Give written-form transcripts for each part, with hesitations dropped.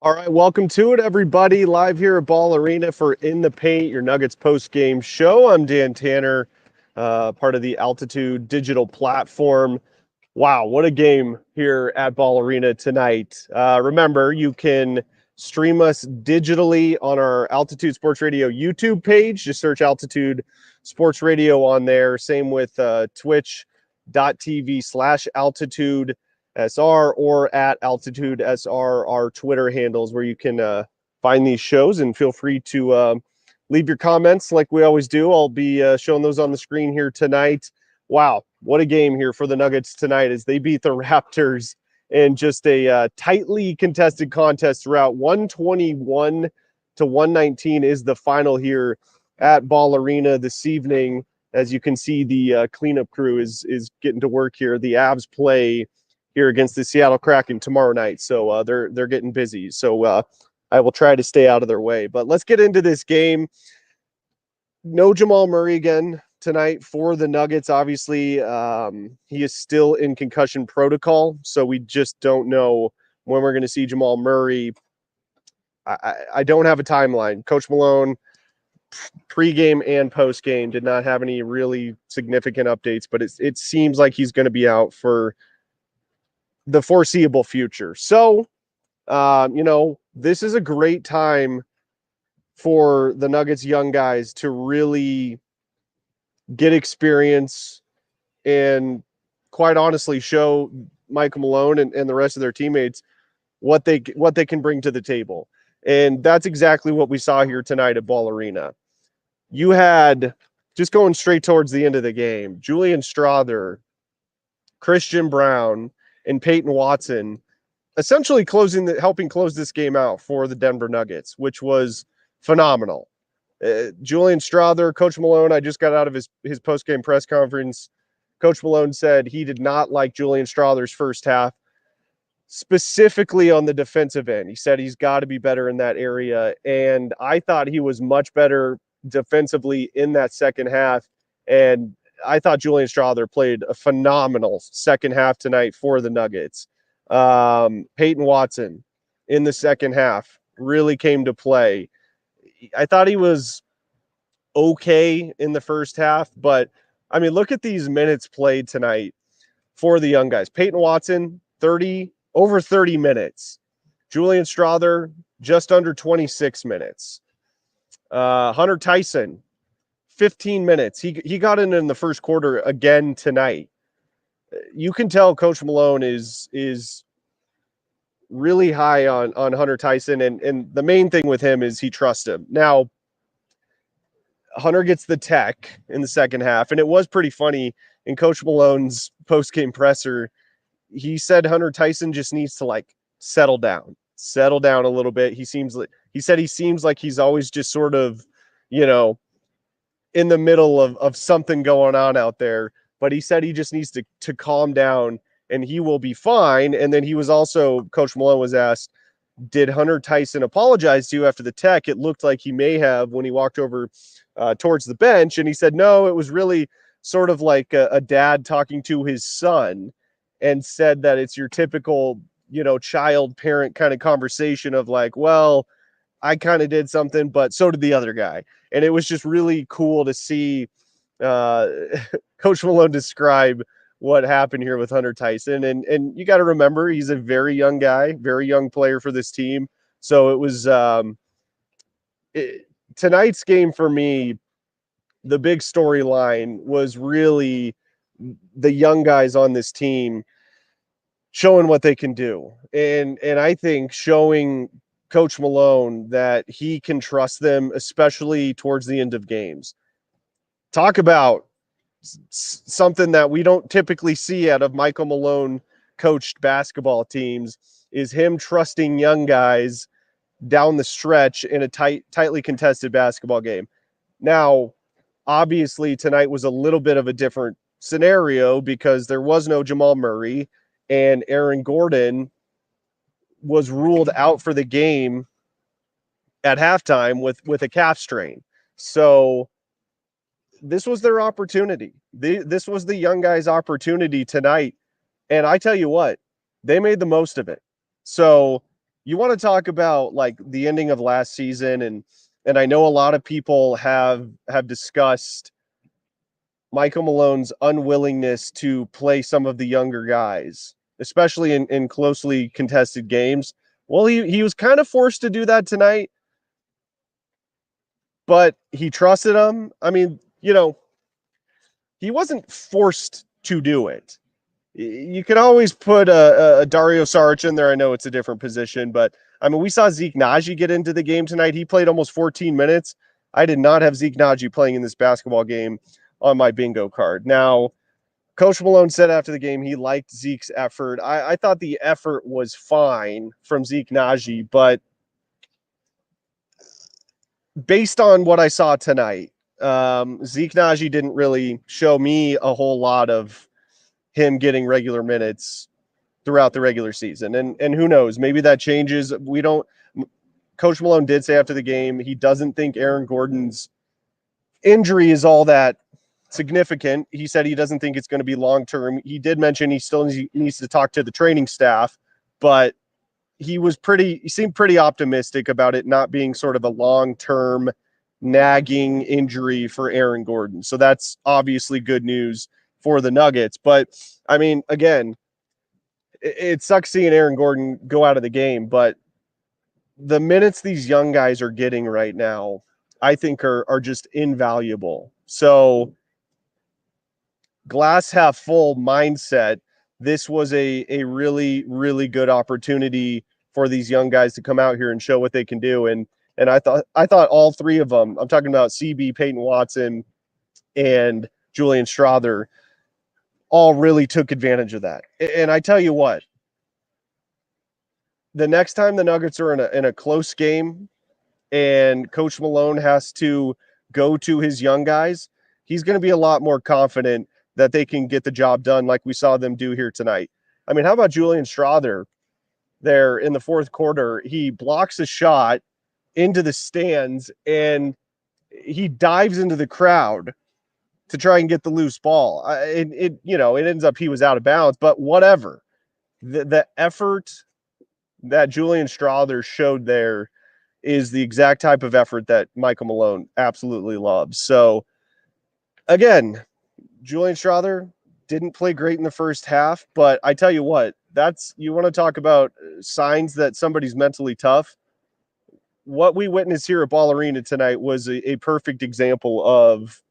All right, welcome to it, everybody. Live here at Ball Arena for In the Paint, your Nuggets post-game show. I'm Dan Tanner, part of the Altitude digital platform. Wow, what a game here at Ball Arena tonight. Remember, you can stream us digitally on our Altitude Sports Radio YouTube page. Just search Altitude Sports Radio on there. Same with twitch.tv/altitude SR or at Altitude SR, our Twitter handles where you can find these shows, and feel free to leave your comments like we always do. I'll be showing those on the screen here tonight. Wow, what a game here for the Nuggets tonight as they beat the Raptors in just a tightly contested contest throughout. 121-119 is the final here at Ball Arena this evening. As you can see, the cleanup crew is getting to work here. The Avs play here against the Seattle Kraken tomorrow night, so they're getting busy. So I will try to stay out of their way. But let's get into this game. No Jamal Murray again tonight for the Nuggets. Obviously, he is still in concussion protocol, so we just don't know when we're going to see Jamal Murray. I don't have a timeline. Coach Malone, pregame and postgame, did not have any really significant updates, but it seems like he's going to be out for the foreseeable future. So, this is a great time for the Nuggets young guys to really get experience and, quite honestly, show Michael Malone and the rest of their teammates what they can bring to the table. And that's exactly what we saw here tonight at Ball Arena. You had, just going straight towards the end of the game, Julian Strawther, Christian Brown, and Peyton Watson essentially helping close this game out for the Denver Nuggets, which was phenomenal. Julian Strawther, Coach Malone, I just got out of his post-game press conference. Coach Malone said he did not like Julian Strawther's first half, specifically on the defensive end. He said he's got to be better in that area, and I thought he was much better defensively in that second half, and I thought Julian Strawther played a phenomenal second half tonight for the Nuggets. Peyton Watson in the second half really came to play. I thought he was okay in the first half, but I mean, look at these minutes played tonight for the young guys. Peyton Watson, over 30 minutes. Julian Strawther, just under 26 minutes. Hunter Tyson, 15 minutes. He got in the first quarter again tonight. You can tell Coach Malone is really high on Hunter Tyson, and the main thing with him is he trusts him. Now, Hunter gets the tech in the second half, and it was pretty funny in Coach Malone's post-game presser. He said Hunter Tyson just needs to settle down a little bit. He seems like he's always just sort of, in the middle of something going on out there, but he said he just needs to calm down and he will be fine. And then Coach Malone was asked, did Hunter Tyson apologize to you after the tech? It looked like he may have when he walked over towards the bench. And he said, no, it was really sort of like a dad talking to his son, and said that it's your typical, child parent kind of conversation of like, well, I kind of did something, but so did the other guy. And it was just really cool to see Coach Malone describe what happened here with Hunter Tyson. And you got to remember, he's a very young guy, very young player for this team. So it was tonight's game for me, the big storyline was really the young guys on this team showing what they can do. And I think showing Coach Malone that he can trust them, especially towards the end of games. Talk about something that we don't typically see out of Michael Malone coached basketball teams, is him trusting young guys down the stretch in a tightly contested basketball game. Now, obviously, tonight was a little bit of a different scenario because there was no Jamal Murray, and Aaron Gordon was ruled out for the game at halftime with a calf strain. So this was their opportunity. This was the young guys' opportunity tonight. And I tell you what, they made the most of it. So you want to talk about like the ending of last season, and I know a lot of people have discussed Michael Malone's unwillingness to play some of the younger guys, especially in closely contested games. Well, he was kind of forced to do that tonight, but he trusted them. I mean, he wasn't forced to do it. You can always put a Dario Saric in there. I know it's a different position, but I mean, we saw Zeke Naji get into the game tonight. He played almost 14 minutes. I did not have Zeke Naji playing in this basketball game on my bingo card. Now, Coach Malone said after the game he liked Zeke's effort. I thought the effort was fine from Zeke Naji, but based on what I saw tonight, Zeke Naji didn't really show me a whole lot of him getting regular minutes throughout the regular season. And who knows, maybe that changes. We don't Coach Malone did say after the game he doesn't think Aaron Gordon's injury is all that significant. He said he doesn't think it's going to be long term. He did mention he still needs to talk to the training staff, but he seemed pretty optimistic about it not being sort of a long-term nagging injury for Aaron Gordon. So that's obviously good news for the Nuggets. But I mean, again, it sucks seeing Aaron Gordon go out of the game, but the minutes these young guys are getting right now, I think are just invaluable. So glass half full mindset. This was a really, really good opportunity for these young guys to come out here and show what they can do. And I thought all three of them, I'm talking about CB, Peyton Watson, and Julian Strawther, all really took advantage of that. And I tell you what, the next time the Nuggets are in a close game and Coach Malone has to go to his young guys, he's going to be a lot more confident that they can get the job done like we saw them do here tonight. I mean, how about Julian Strawther there in the fourth quarter? He blocks a shot into the stands and he dives into the crowd to try and get the loose ball. It ends up he was out of bounds, but whatever. The effort that Julian Strawther showed there is the exact type of effort that Michael Malone absolutely loves. So again, Julian Strawther didn't play great in the first half, but I tell you what, you want to talk about signs that somebody's mentally tough. What we witnessed here at Ball Arena tonight was a perfect example of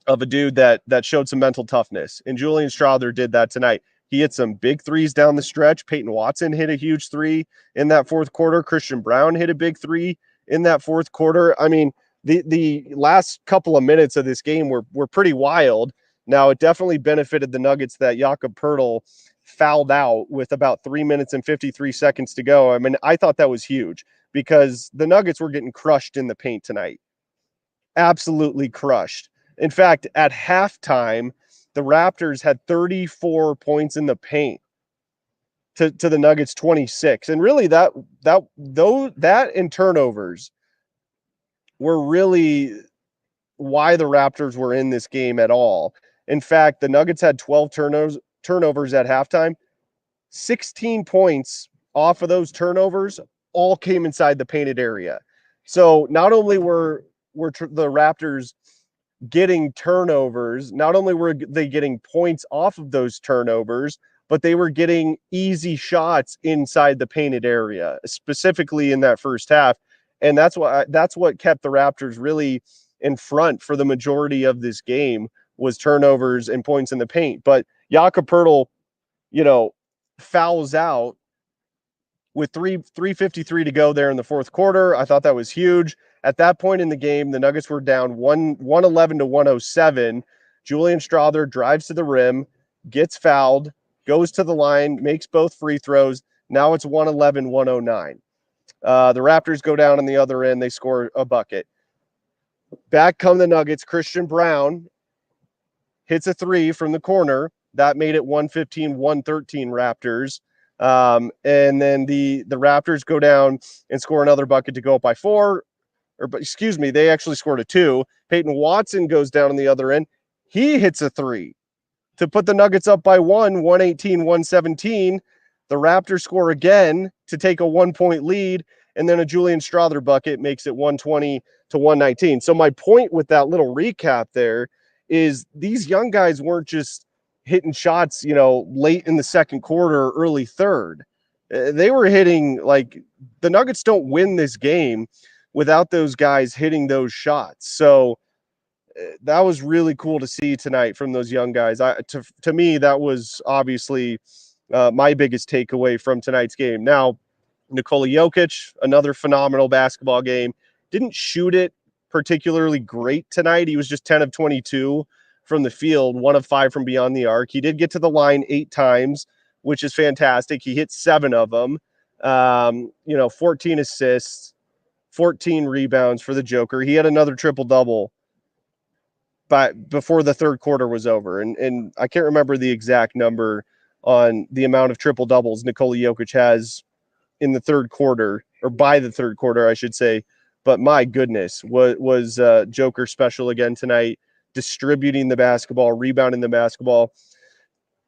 a dude that showed some mental toughness. And Julian Strawther did that tonight. He hit some big threes down the stretch. Peyton Watson hit a huge three in that fourth quarter. Christian Brown hit a big three in that fourth quarter. I mean, the last couple of minutes of this game were pretty wild. Now, it definitely benefited the Nuggets that Jakob Poeltl fouled out with about 3 minutes and 53 seconds to go. I mean, I thought that was huge because the Nuggets were getting crushed in the paint tonight. Absolutely crushed. In fact, at halftime, the Raptors had 34 points in the paint to the Nuggets 26. And really that and turnovers were really why the Raptors were in this game at all. In fact, the Nuggets had 12 turnovers at halftime. 16 points off of those turnovers all came inside the painted area. So not only were the Raptors getting turnovers, not only were they getting points off of those turnovers, but they were getting easy shots inside the painted area, specifically in that first half. And that's what kept the Raptors really in front for the majority of this game was turnovers and points in the paint. But Jakob Poeltl, fouls out with 3:53 to go there in the fourth quarter. I thought that was huge. At that point in the game, the Nuggets were down 111 to 107. Julian Strawther drives to the rim, gets fouled, goes to the line, makes both free throws. Now it's 111-109. The Raptors go down on the other end. They score a bucket. Back come the Nuggets. Christian Brown hits a three from the corner. That made it 115-113 Raptors. And then the Raptors go down and score another bucket to go up by four. They actually scored a two. Peyton Watson goes down on the other end. He hits a three to put the Nuggets up by 118-117. The Raptors score again to take a 1-point lead, and then a Julian Strother bucket makes it 120 to 119. So my point with that little recap there is these young guys weren't just hitting shots, late in the second quarter, early third. They were hitting, like, the Nuggets don't win this game without those guys hitting those shots. So that was really cool to see tonight from those young guys. To me, that was obviously my biggest takeaway from tonight's game. Now, Nikola Jokic, another phenomenal basketball game. Didn't shoot it particularly great tonight. He was just 10 of 22 from the field, 1 of 5 from beyond the arc. He did get to the line 8 times, which is fantastic. He hit 7 of them. 14 assists, 14 rebounds for the Joker. He had another triple-double before the third quarter was over. And I can't remember the exact number on the amount of triple-doubles Nikola Jokic has in the third quarter, or by the third quarter, I should say. But my goodness, was Joker special again tonight, distributing the basketball, rebounding the basketball.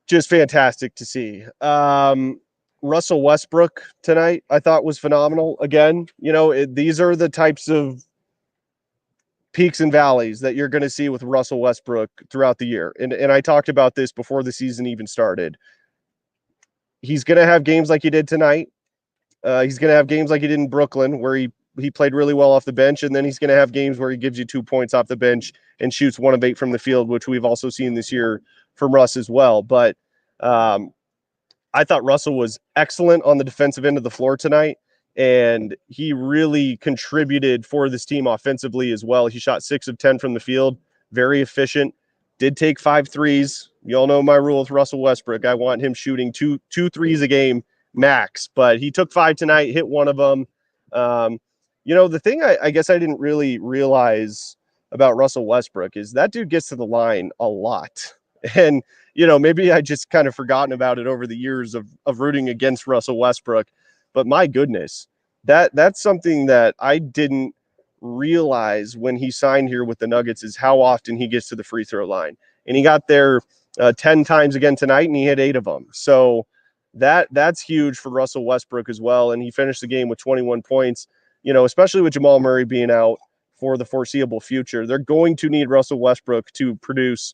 Just fantastic to see. Russell Westbrook tonight, I thought, was phenomenal. Again, these are the types of peaks and valleys that you're going to see with Russell Westbrook throughout the year. And I talked about this before the season even started. He's going to have games like he did tonight. He's going to have games like he did in Brooklyn, where he played really well off the bench, and then he's going to have games where he gives you 2 points off the bench and shoots 1 of 8 from the field, which we've also seen this year from Russ as well. But I thought Russell was excellent on the defensive end of the floor tonight, and he really contributed for this team offensively as well. He shot 6 of 10 from the field, very efficient, did take 5 threes. You all know my rule with Russell Westbrook. I want him shooting two threes a game max, but he took 5 tonight, hit 1 of them. The thing I guess I didn't really realize about Russell Westbrook is that dude gets to the line a lot. And, maybe I just kind of forgotten about it over the years of rooting against Russell Westbrook. But my goodness, that's something that I didn't realize when he signed here with the Nuggets, is how often he gets to the free throw line. And he got there 10 times again tonight, and he hit 8 of them. So that's huge for Russell Westbrook as well. And he finished the game with 21 points, especially with Jamal Murray being out for the foreseeable future. They're going to need Russell Westbrook to produce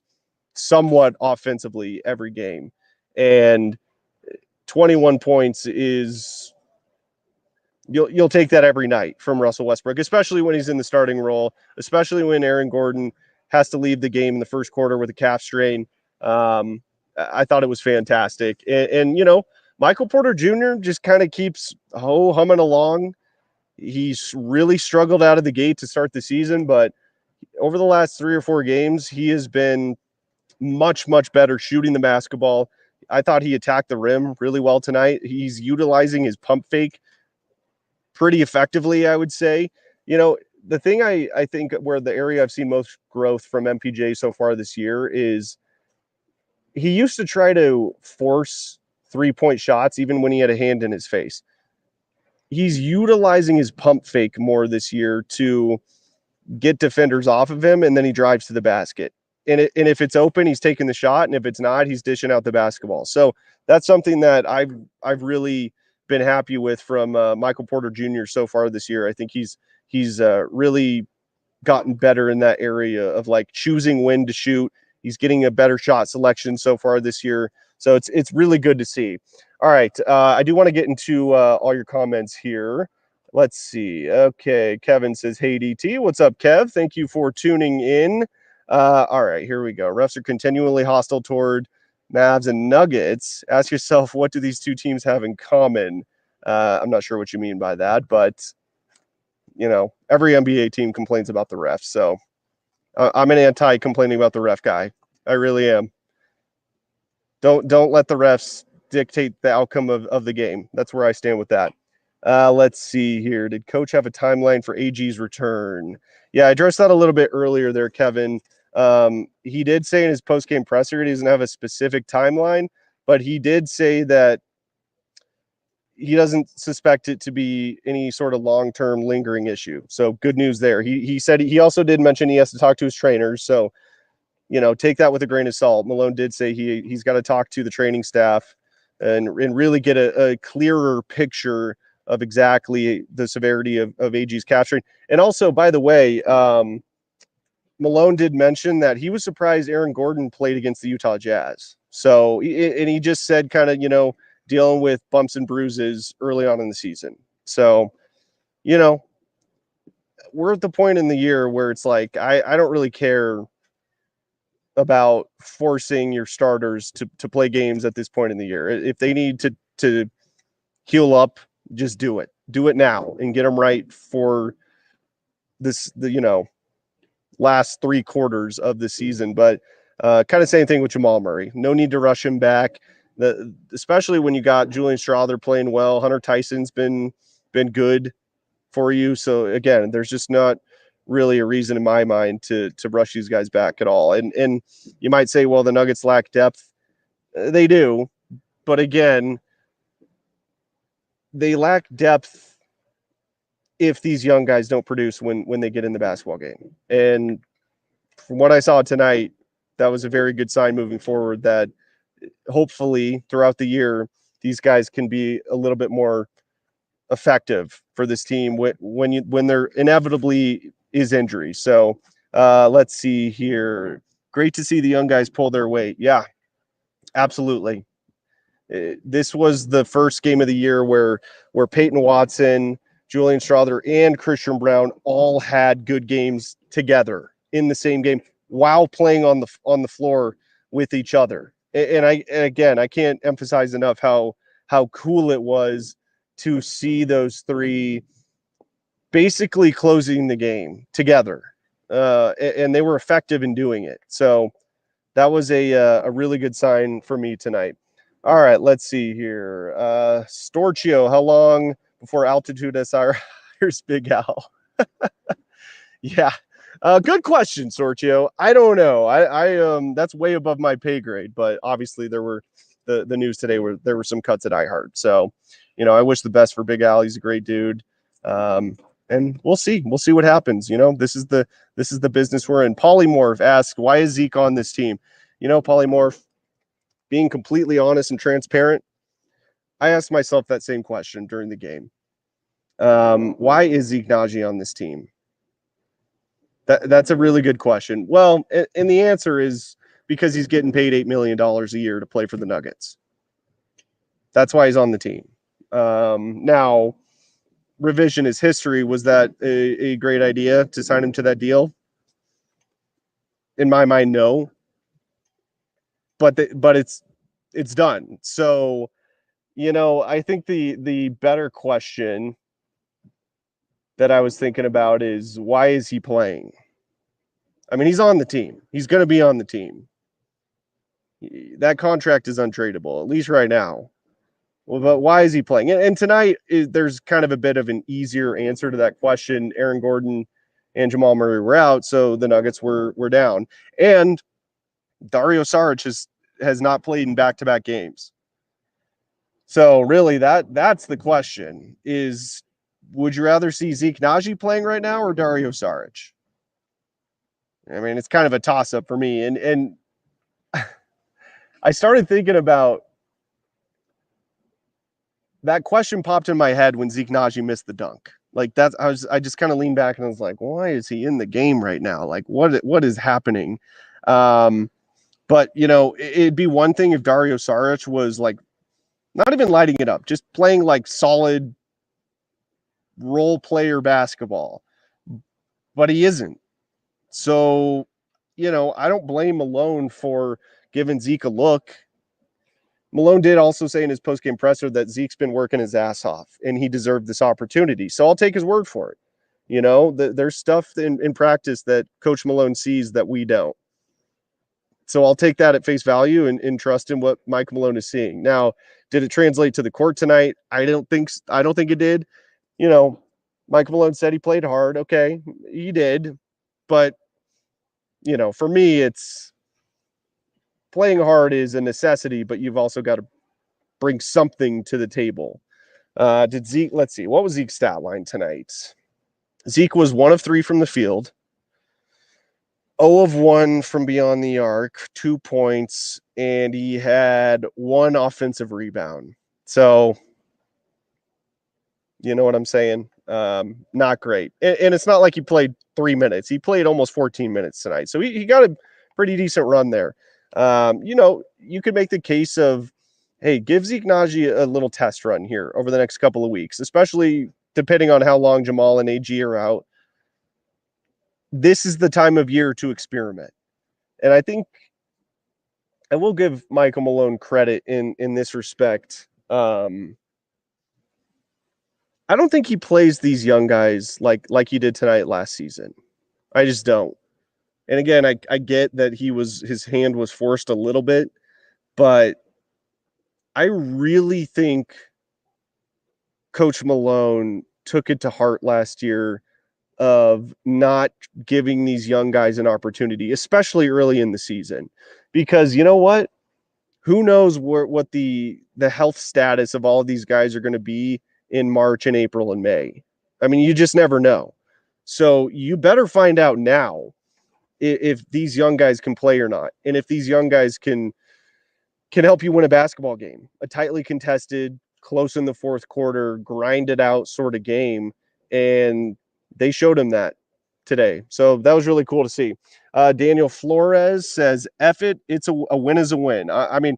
somewhat offensively every game. And 21 points is, you'll take that every night from Russell Westbrook, especially when he's in the starting role, especially when Aaron Gordon has to leave the game in the first quarter with a calf strain. I thought it was fantastic. And Michael Porter Jr. just kind of keeps humming along. He's really struggled out of the gate to start the season, but over the last 3 or 4 games, he has been much, much better shooting the basketball. I thought he attacked the rim really well tonight. He's utilizing his pump fake pretty effectively, I would say. The thing I think where the area I've seen most growth from MPJ so far this year is he used to try to force 3-point shots even when he had a hand in his face. He's utilizing his pump fake more this year to get defenders off of him, and then he drives to the basket. And if it's open, he's taking the shot, and if it's not, he's dishing out the basketball. So that's something that I've really been happy with from Michael Porter Jr. so far this year. I think he's really gotten better in that area of like choosing when to shoot. He's getting a better shot selection so far this year. So it's really good to see. All right. I do want to get into all your comments here. Let's see. Okay. Kevin says, hey, DT. What's up, Kev? Thank you for tuning in. All right, here we go. Refs are continually hostile toward Mavs and Nuggets. Ask yourself, what do these two teams have in common? I'm not sure what you mean by that, but, every NBA team complains about the refs. So I'm an anti-complaining about the ref guy. I really am. Don't let the refs dictate the outcome of the game. That's where I stand with that. Let's see here. Did Coach have a timeline for AG's return? Yeah, I addressed that a little bit earlier there, Kevin. He did say in his post-game presser he doesn't have a specific timeline, but he did say that he doesn't suspect it to be any sort of long-term lingering issue. So good news there. He said he also did mention he has to talk to his trainers. So, take that with a grain of salt. Malone did say he's got to talk to the training staff and really get a clearer picture of exactly the severity of AG's capturing. And also, by the way, Malone did mention that he was surprised Aaron Gordon played against the Utah Jazz. So, and he just said kind of, dealing with bumps and bruises early on in the season. So, we're at the point in the year where it's like, I don't really care about forcing your starters to play games at this point in the year. If they need to heal up, just do it. Do it now and get them right for the last 3 quarters of the season. But kind of same thing with Jamal Murray. No need to rush him back. Especially when you got Julian Strawther playing well. Hunter Tyson's been good for you. So again, there's just not really a reason in my mind to rush these guys back at all. And you might say, well, the Nuggets lack depth. They do. But again, they lack depth if these young guys don't produce when they get in the basketball game. And from what I saw tonight, that was a very good sign moving forward that hopefully throughout the year, these guys can be a little bit more effective for this team when there inevitably is injury. So let's see here. Great to see the young guys pull their weight. Yeah, absolutely. This was the first game of the year where Peyton Watson, Julian Strawther, and Christian Brown all had good games together in the same game while playing on the floor with each other. And I can't emphasize enough how cool it was to see those three basically closing the game together. And they were effective in doing it. So that was a really good sign for me tonight. All right, let's see here. Storchio, how long before Altitude SR hires Big Al? Yeah. Good question, Storchio. I don't know. I that's way above my pay grade, but obviously there were the news today where there were some cuts at iHeart. So, I wish the best for Big Al. He's a great dude. And we'll see. We'll see what happens. This is the business we're in. Polymorph asks, why is Zeke on this team? Polymorph, being completely honest and transparent, I asked myself that same question during the game. Why is Zeke Naji on this team? That's a really good question. Well, and the answer is because he's getting paid $8 million a year to play for the Nuggets. That's why he's on the team. Now, revisionist history, was that a great idea to sign him to that deal? In my mind, no. But it's done. So, I think the better question that I was thinking about is, why is he playing? I mean, he's on the team. He's going to be on the team. That contract is untradeable, at least right now. Well, but why is he playing? And tonight, there's kind of a bit of an easier answer to that question. Aaron Gordon and Jamal Murray were out, so the Nuggets were down. And Dario Saric has not played in back-to-back games. So really, that's the question is, would you rather see Zeke Naji playing right now or Dario Saric? I mean, it's kind of a toss-up for me. And I started thinking about that question popped in my head when Zeke Naji missed the dunk. Like I just kind of leaned back and I was like, why is he in the game right now? Like what is happening? But it'd be one thing if Dario Saric was like not even lighting it up, just playing like solid role player basketball. But he isn't. So, I don't blame Malone for giving Zeke a look. Malone did also say in his post-game presser that Zeke's been working his ass off and he deserved this opportunity. So I'll take his word for it. There's stuff in practice that Coach Malone sees that we don't. So I'll take that at face value and trust in what Mike Malone is seeing. Now, did it translate to the court tonight? I don't think it did. Mike Malone said he played hard. Okay, he did. But, for me, it's playing hard is a necessity, but you've also got to bring something to the table. Let's see, what was Zeke's stat line tonight? Zeke was 1 of 3 from the field. 0 of 1 from beyond the arc, 2 points, and he had 1 offensive rebound. So, you know what I'm saying? Not great. And it's not like he played 3 minutes. He played almost 14 minutes tonight. So he got a pretty decent run there. You could make the case of, hey, give Zeke Naji a little test run here over the next couple of weeks, especially depending on how long Jamal and AG are out. This is the time of year to experiment. And I think I will give Michael Malone credit in this respect. I don't think he plays these young guys like he did tonight last season. I just don't. And again, I get that his hand was forced a little bit, but I really think Coach Malone took it to heart last year of not giving these young guys an opportunity, especially early in the season. Because you know what? Who knows what the health status of all of these guys are going to be in March and April and May. I mean, you just never know. So you better find out now if these young guys can play or not, and if these young guys can help you win a basketball game, a tightly contested, close in the fourth quarter, grind it out sort of game. And they showed him that today. So that was really cool to see. Daniel Flores says, F it, it's a win is a win. I mean,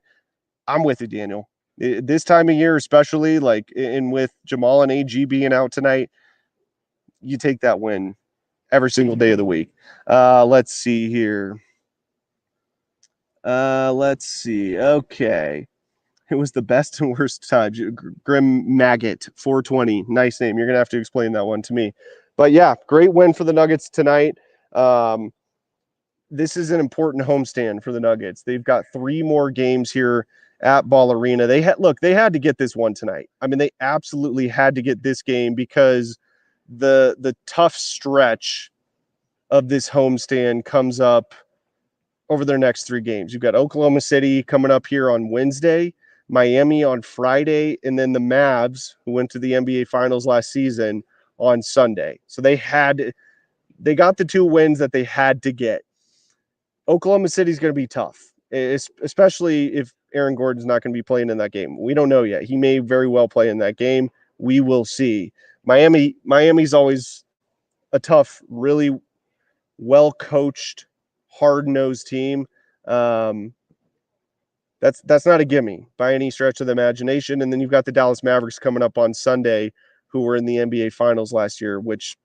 I'm with you, Daniel. This time of year, especially like in with Jamal and AG being out tonight, you take that win every single day of the week. Let's see here. Let's see. Okay. It was the best and worst times. Grim Maggot 420. Nice name. You're going to have to explain that one to me. But yeah, great win for the Nuggets tonight. This is an important homestand for the Nuggets. They've got 3 more games here at Ball Arena. They had to get this one tonight. I mean, they absolutely had to get this game because the tough stretch of this homestand comes up over their next 3 games. You've got Oklahoma City coming up here on Wednesday, Miami on Friday, and then the Mavs, who went to the NBA Finals last season, on Sunday. So they got the 2 wins that they had to get. Oklahoma City is going to be tough, especially if Aaron Gordon's not going to be playing in that game. We don't know yet. He may very well play in that game. We will see. Miami's always a tough, really well-coached, hard-nosed team. That's not a gimme by any stretch of the imagination. And then you've got the Dallas Mavericks coming up on Sunday, who were in the NBA Finals last year, which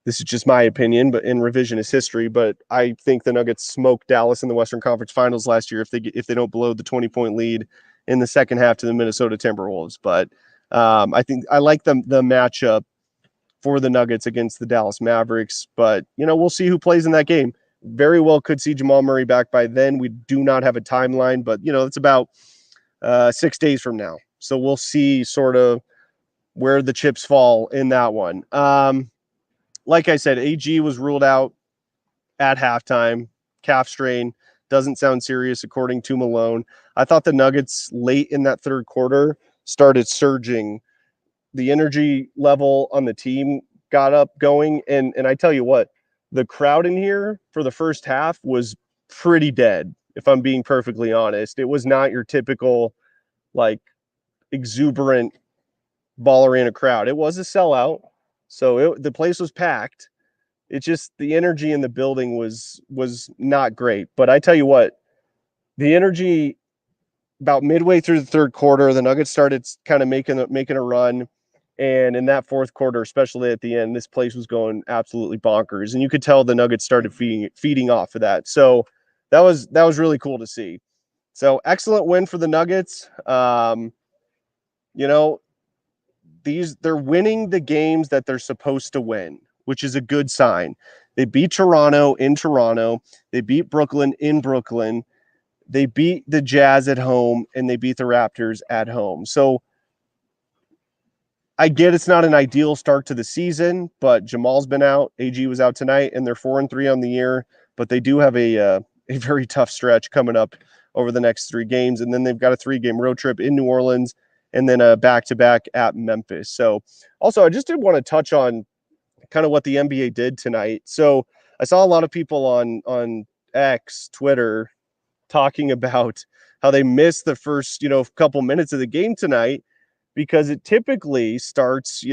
this is just my opinion, but in revisionist history. But I think the Nuggets smoked Dallas in the Western Conference Finals last year if they don't blow the 20-point lead in the second half to the Minnesota Timberwolves. But I think I like the matchup for the Nuggets against the Dallas Mavericks. But we'll see who plays in that game. Very well could see Jamal Murray back by then. We do not have a timeline, but it's about 6 days from now. So we'll see sort of where the chips fall in that one. Like I said, AG was ruled out at halftime. Calf strain. Doesn't sound serious according to Malone. I thought the Nuggets late in that third quarter started surging. The energy level on the team got up going. And I tell you what, the crowd in here for the first half was pretty dead, if I'm being perfectly honest. It was not your typical, like, exuberant Ball Arena crowd. It was a sellout, so the place was packed. It's just the energy in the building was not great. But I tell you what, the energy about midway through the third quarter, the Nuggets started kind of making a run. And in that fourth quarter, especially at the end, this place was going absolutely bonkers. And you could tell the Nuggets started feeding off of that. So that was really cool to see. So excellent win for the Nuggets. They're winning the games that they're supposed to win, which is a good sign. They beat Toronto in Toronto. They beat Brooklyn in Brooklyn. They beat the Jazz at home, and they beat the Raptors at home. So I get it's not an ideal start to the season, but Jamal's been out. AG was out tonight, and they're 4-3 on the year. But they do have a very tough stretch coming up over the next 3 games, and then they've got a 3-game road trip in New Orleans, and then a back-to-back at Memphis. So also, I just did want to touch on kind of what the NBA did tonight. So I saw a lot of people on X, Twitter, talking about how they missed the first, couple minutes of the game tonight because it typically starts,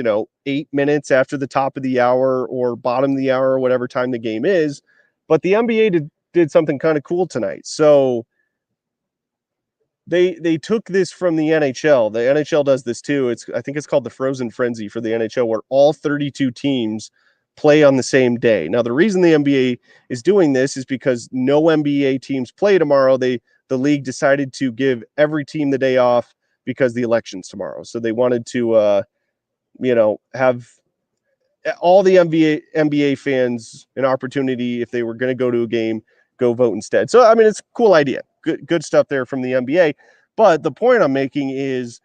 8 minutes after the top of the hour or bottom of the hour, or whatever time the game is. But the NBA did something kind of cool tonight. So they took this from the NHL. The NHL does this too. I think it's called the Frozen Frenzy for the NHL, where all 32 teams play on the same day. Now, the reason the NBA is doing this is because no NBA teams play tomorrow. The league decided to give every team the day off because the election's tomorrow. So they wanted to have all the NBA fans an opportunity, if they were going to go to a game, go vote instead. So I mean, it's a cool idea. Good stuff there from the NBA. But the point I'm making is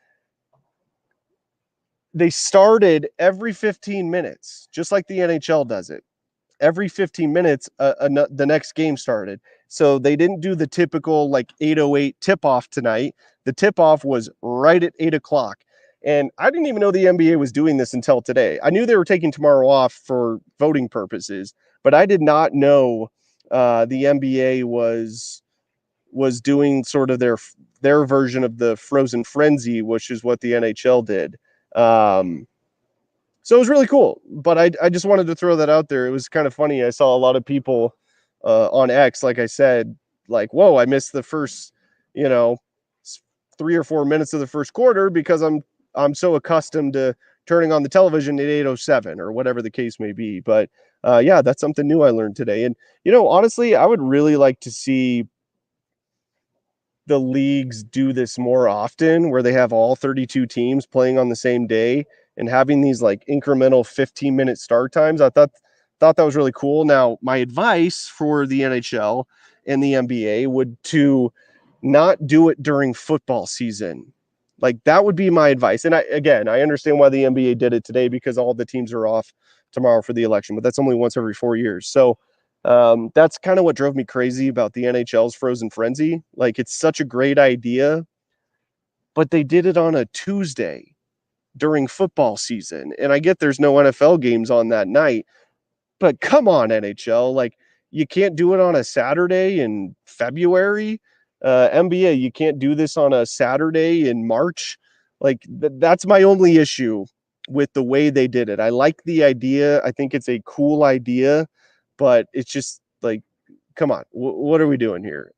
they started every 15 minutes, just like the NHL does it. Every 15 minutes, the next game started. So they didn't do the typical like 8:08 tip-off tonight. The tip-off was right at 8 o'clock. And I didn't even know the NBA was doing this until today. I knew they were taking tomorrow off for voting purposes, but I did not know the NBA was doing sort of their version of the Frozen Frenzy, which is what the NHL did. So it was really cool, but I just wanted to throw that out there. It was kind of funny. I saw a lot of people on X, like I said, like, whoa, I missed the first, 3 or 4 minutes of the first quarter because I'm so accustomed to turning on the television at 8:07 or whatever the case may be. But yeah, that's something new I learned today. And, honestly, I would really like to see the leagues do this more often, where they have all 32 teams playing on the same day and having these like incremental 15-minute start times. I thought that was really cool. Now, my advice for the NHL and the NBA would to not do it during football season. Like, that would be my advice. And I understand why the NBA did it today, because all the teams are off tomorrow for the election, but that's only once every 4 years. So that's kind of what drove me crazy about the NHL's Frozen Frenzy. Like, it's such a great idea, but they did it on a Tuesday during football season. And I get there's no NFL games on that night, but come on, NHL. Like, you can't do it on a Saturday in February. NBA, you can't do this on a Saturday in March. Like, that's my only issue with the way they did it. I like the idea. I think it's a cool idea, but it's just like, come on, what are we doing here?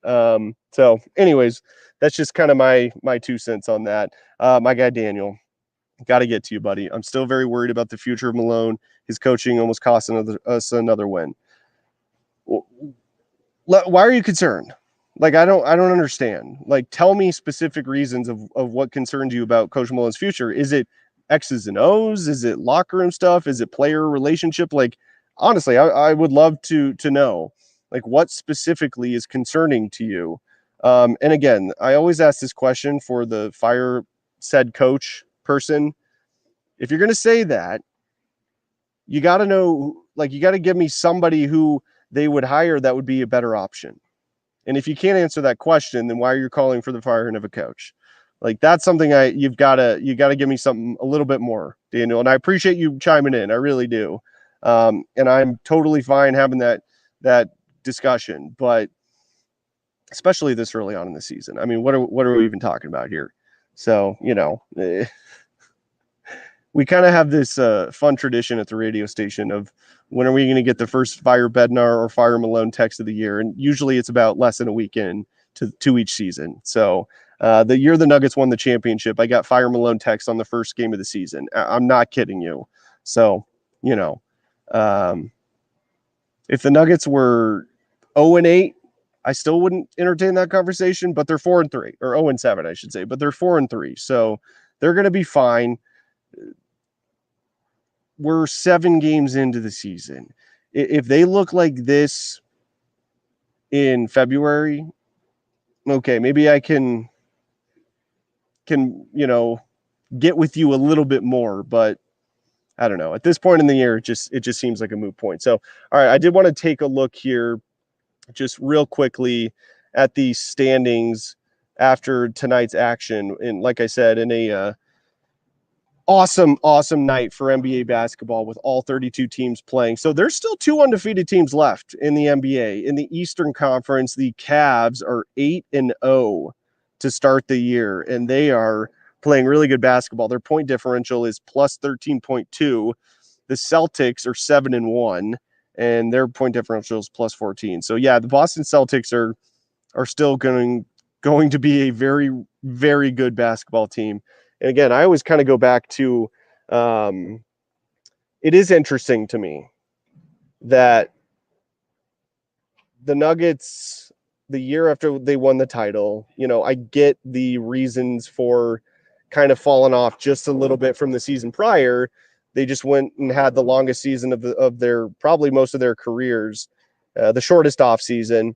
So anyways, that's just kind of my 2 cents on that. My guy, Daniel, got to get to you, buddy. I'm still very worried about the future of Malone. His coaching almost cost us another win. Why are you concerned? Like, I don't understand. Like, tell me specific reasons of what concerns you about Coach Malone's future. Is it X's and O's? Is it locker room stuff? Is it player relationship? Like, honestly, I would love to know, like, what specifically is concerning to you. And again, I always ask this question for the fire said coach person. If you're going to say that, you got to know, like, you got to give me somebody who they would hire that would be a better option. And if you can't answer that question, then why are you calling for the firing of a coach? Like, that's something you got to give me something a little bit more, Daniel. And I appreciate you chiming in. I really do. And I'm totally fine having that discussion, but especially this early on in the season. I mean, what are we even talking about here? So, we kind of have this fun tradition at the radio station of, when are we going to get the first Fire Bednar or Fire Malone text of the year? And usually it's about less than a week in to each season. So the year the Nuggets won the championship, I got Fire Malone text on the first game of the season. I'm not kidding you. So, if the Nuggets were 0-8, I still wouldn't entertain that conversation, but they're 4-3, or 0-7, I should say, but they're 4-3. So they're going to be fine. We're 7 games into the season. If they look like this in February, okay, maybe I can get with you a little bit more, but I don't know. At this point in the year, it just seems like a moot point. So, all right, I did want to take a look here just real quickly at the standings after tonight's action. And like I said, in a Awesome night for NBA basketball with all 32 teams playing. So there's still 2 undefeated teams left in the NBA. In the Eastern Conference, the Cavs are 8-0 to start the year, and they are playing really good basketball. Their point differential is plus 13.2. The Celtics are 7-1, and their point differential is plus 14. So yeah, the Boston Celtics are still going to be a very, very good basketball team. And again, I always kind of go back to it is interesting to me that the Nuggets, the year after they won the title, I get the reasons for kind of falling off just a little bit from the season prior. They just went and had the longest season of their, probably most of their careers, the shortest off season.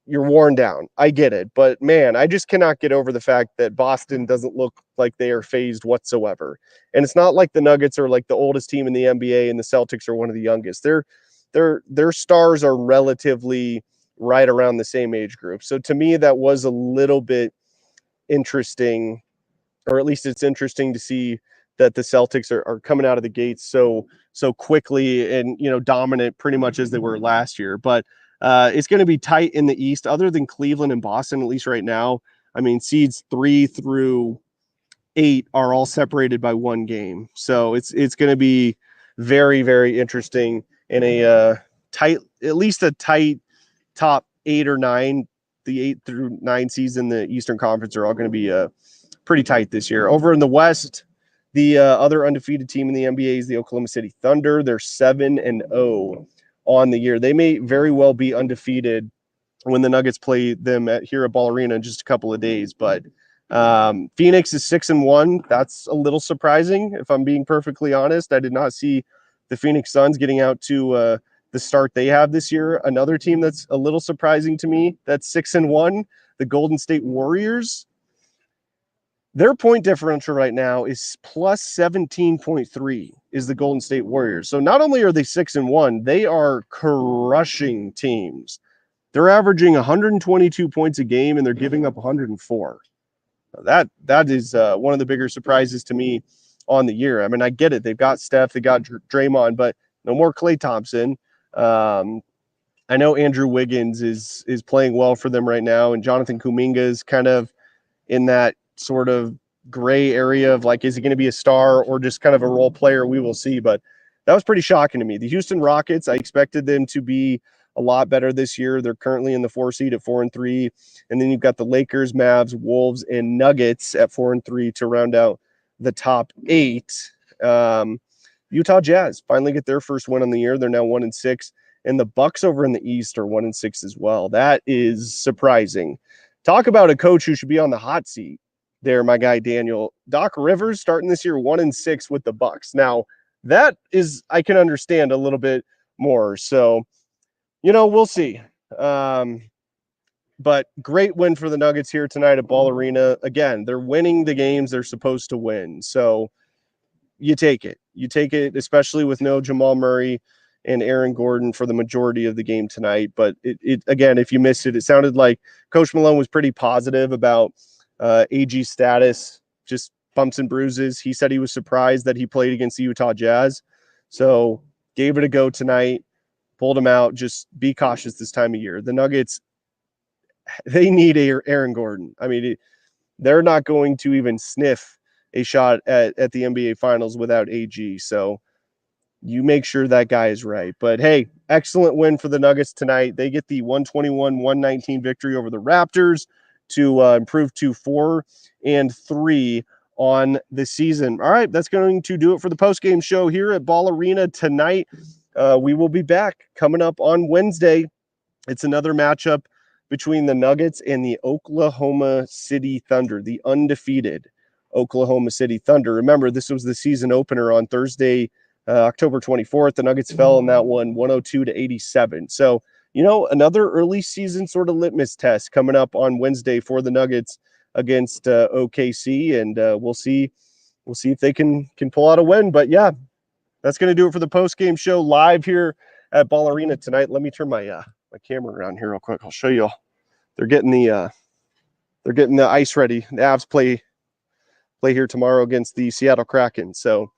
You're worn down. I get it. But man, I just cannot get over the fact that Boston doesn't look like they are phased whatsoever. And it's not like the Nuggets are like the oldest team in the NBA and the Celtics are one of the youngest. Their stars are relatively right around the same age group. So to me, that was a little bit interesting, or at least it's interesting to see that the Celtics are coming out of the gates so quickly and dominant pretty much as they were last year. But it's going to be tight in the East, other than Cleveland and Boston, at least right now. I mean, seeds 3 through 8 are all separated by 1 game, so it's going to be very, very interesting in a tight, at least a tight top 8 or 9. The 8 through 9 seeds in the Eastern Conference are all going to be pretty tight this year. Over in the West, the other undefeated team in the NBA is the Oklahoma City Thunder. They're 7-0 on the year. They may very well be undefeated when the Nuggets play them here at Ball Arena in just a couple of days. But Phoenix is 6-1. That's a little surprising, if I'm being perfectly honest. I did not see the Phoenix Suns getting out to the start they have this year. Another team that's a little surprising to me, that's 6-1, the Golden State Warriors. Their point differential right now is plus 17.3 is the Golden State Warriors. So not only are they 6-1, they are crushing teams. They're averaging 122 points a game and they're giving up 104. That is one of the bigger surprises to me on the year. I mean, I get it. They've got Steph, they got Draymond, but no more Klay Thompson. I know Andrew Wiggins is playing well for them right now, and Jonathan Kuminga is kind of in that sort of gray area of like, is he going to be a star or just kind of a role player? We will see. But that was pretty shocking to me. The Houston Rockets, I expected them to be a lot better this year. They're currently in the 4 seed at 4-3. And then you've got the Lakers, Mavs, Wolves, and Nuggets at 4-3 to round out the top 8. Utah Jazz finally get their first win on the year. They're now 1-6. And the Bucks over in the East are 1-6 as well. That is surprising. Talk about a coach who should be on the hot seat there, my guy Daniel. Doc Rivers starting this year 1-6 with the Bucks. Now, that is, I can understand a little bit more. So, we'll see. But great win for the Nuggets here tonight at Ball Arena. Again, they're winning the games they're supposed to win. So you take it. You take it, especially with no Jamal Murray and Aaron Gordon for the majority of the game tonight. But it again, if you missed it, it sounded like Coach Malone was pretty positive about AG's status, just bumps and bruises. He said he was surprised that he played against the Utah Jazz. So gave it a go tonight, pulled him out. Just be cautious this time of year. The Nuggets, they need Aaron Gordon. I mean, they're not going to even sniff a shot at the NBA Finals without AG. So you make sure that guy is right. But hey, excellent win for the Nuggets tonight. They get the 121-119 victory over the Raptors to improve to 4-3 on the season. All right, that's going to do it for the post-game show here at Ball Arena tonight. We will be back coming up on Wednesday. It's another matchup between the Nuggets and the Oklahoma City Thunder, the undefeated Oklahoma City Thunder. Remember, this was the season opener on Thursday, October 24th. The Nuggets fell in that one 102-87. So, another early season sort of litmus test coming up on Wednesday for the Nuggets against OKC, and we'll see if they can pull out a win. But yeah, that's going to do it for the post-game show live here at Ball Arena tonight. Let me turn my camera around here real quick. I'll show you all. They're getting the ice ready. The Avs play play here tomorrow against the Seattle Kraken. So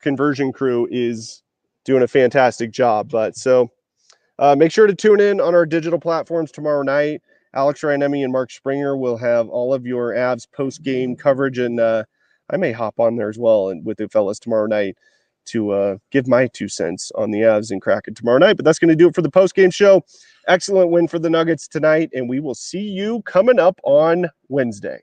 conversion crew is doing a fantastic job. But so make sure to tune in on our digital platforms tomorrow night. Alex Ryanemi and Mark Springer will have all of your Avs post-game coverage, and I may hop on there as well and with the fellas tomorrow night to give my 2 cents on the Avs and Kraken tomorrow night. But that's going to do it for the post-game show. Excellent win for the Nuggets tonight, and we will see you coming up on Wednesday.